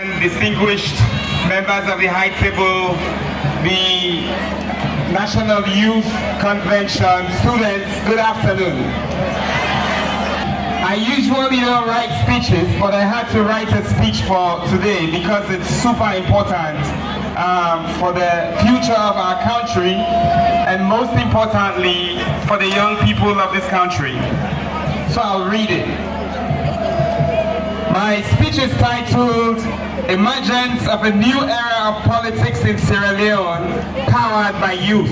Distinguished members of the High Table, the National Youth Convention, students, good afternoon. I usually don't write speeches, but I had to write a speech for today because it's super important for the future of our country and most importantly for the young people of this country. So I'll read it. My speech is titled Emergence of a New Era of Politics in Sierra Leone, Powered by Youth.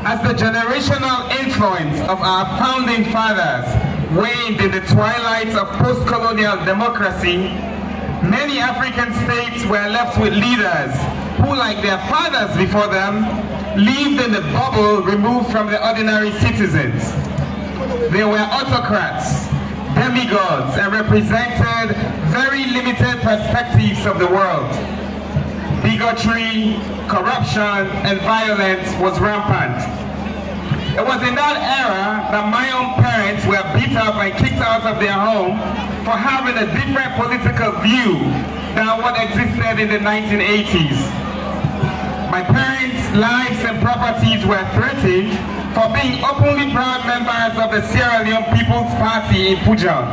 As the generational influence of our founding fathers waned in the twilight of post-colonial democracy, many African states were left with leaders who, like their fathers before them, lived in the bubble removed from the ordinary citizens. They were autocrats, demigods, and represented very limited perspectives of the world. Bigotry, corruption, and violence was rampant. It was in that era that my own parents were beat up and kicked out of their home for having a different political view than what existed in the 1980s. My parents' lives and properties were threatened for being openly proud members of the Sierra Leone People's Party in Pujan.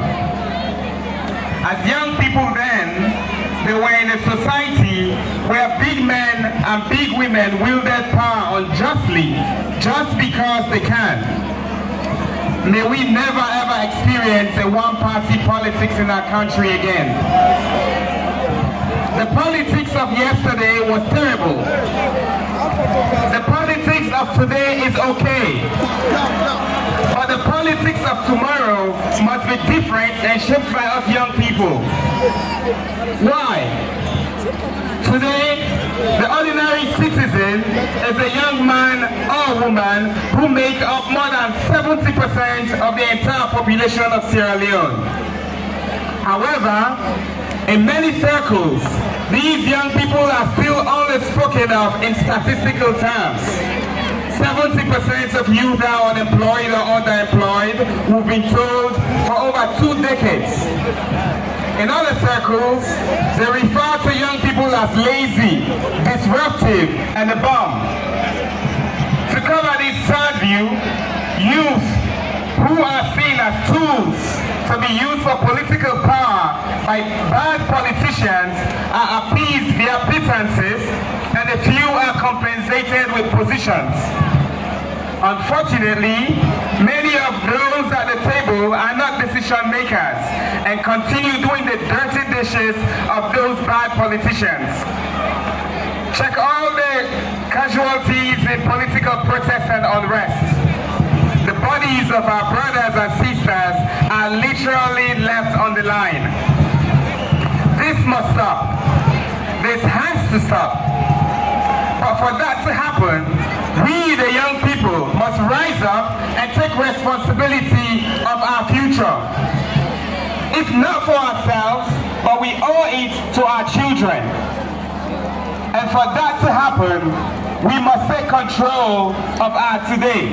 As young people then, they were in a society where big men and big women wielded power unjustly just because they can. May we never ever experience a one-party politics in our country again. The politics of yesterday was terrible. The politics of today is okay. But the politics of tomorrow must be different and shaped by us young people. Why? Today, the ordinary citizen is a young man or woman who make up more than 70% of the entire population of Sierra Leone. However, in many circles, these young people are still only spoken of in statistical terms. 70% of youth are unemployed or underemployed, we've been told, for over 2 decades. In other circles, they refer to young people as lazy, disruptive, and a bum. To cover this sad view, youth who are seen as tools to be used for political power by bad politicians are appeased via pretenses, and a few are compensated with positions. Unfortunately, many of those at the table are not decision makers and continue doing the dirty dishes of those bad politicians. Check all the casualties in political protest and unrest. The bodies of our brothers and sisters are literally left on the line. This must stop. This has to stop. But for that to happen, we, the young people, must rise up and take responsibility of our future. If not for ourselves, but we owe it to our children. And for that to happen, we must take control of our today.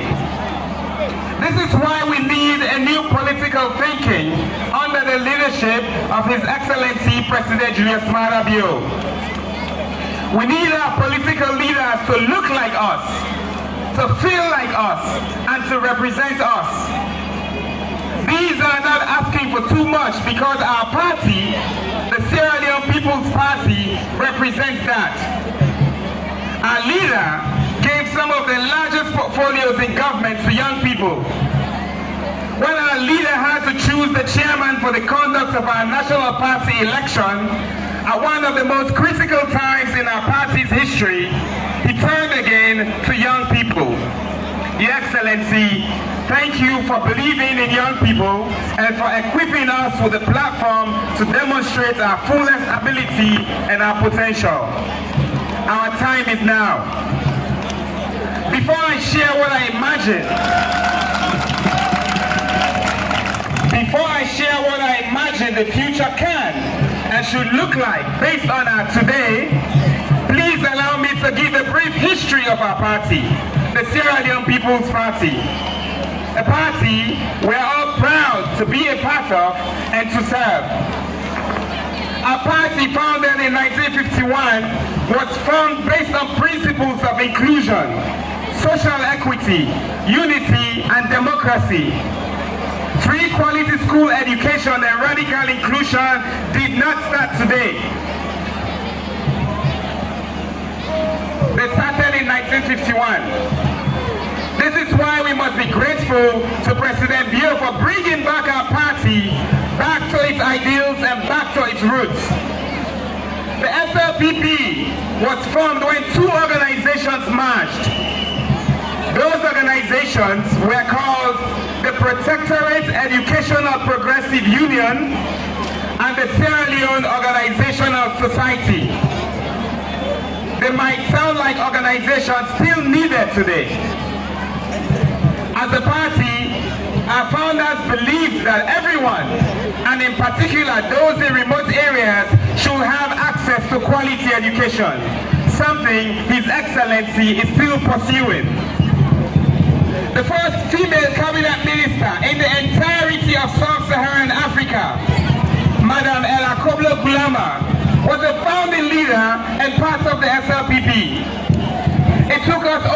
This is why we need a new political thinking under the leadership of His Excellency Presidentbio. We need our political leaders to look like us, to feel like us, and to represent us. These are not asking for too much because our party, the Sierra Leone People's Party, represents that. Our leader gave some of the largest portfolios in government to young people. When our leader had to choose the chairman for the conduct of our national party election, at one of the most critical times in our party's history, he turned again to young people. Your Excellency, thank you for believing in young people and for equipping us with a platform to demonstrate our fullest ability and our potential. Our time is now. Before I share what I imagine the future can and should look like based on our today, please allow me to give a brief history of our party, the Sierra Leone People's Party. A party we're all proud to be a part of and to serve. a party founded in 1951 was formed based on principles of inclusion, social equity, unity, and democracy. Free quality school education and radical inclusion did not start today. They started in 1951. This is why we must be grateful to Presidentbio for bringing back our party back to its ideals and back to its roots. The SLPP was formed when two organizations merged. Those organizations were called the Protectorate Educational Progressive Union and the Sierra Leone Organizational Society. They might sound like organizations still needed today. As a party, our founders believed that everyone, and in particular those in remote areas, should have access to quality education, something His Excellency is still pursuing. The first female cabinet minister in the entirety of Sub-Saharan Africa, Madam Ella Koblo-Gulama, was a founding leader and part of the SLPP. It took us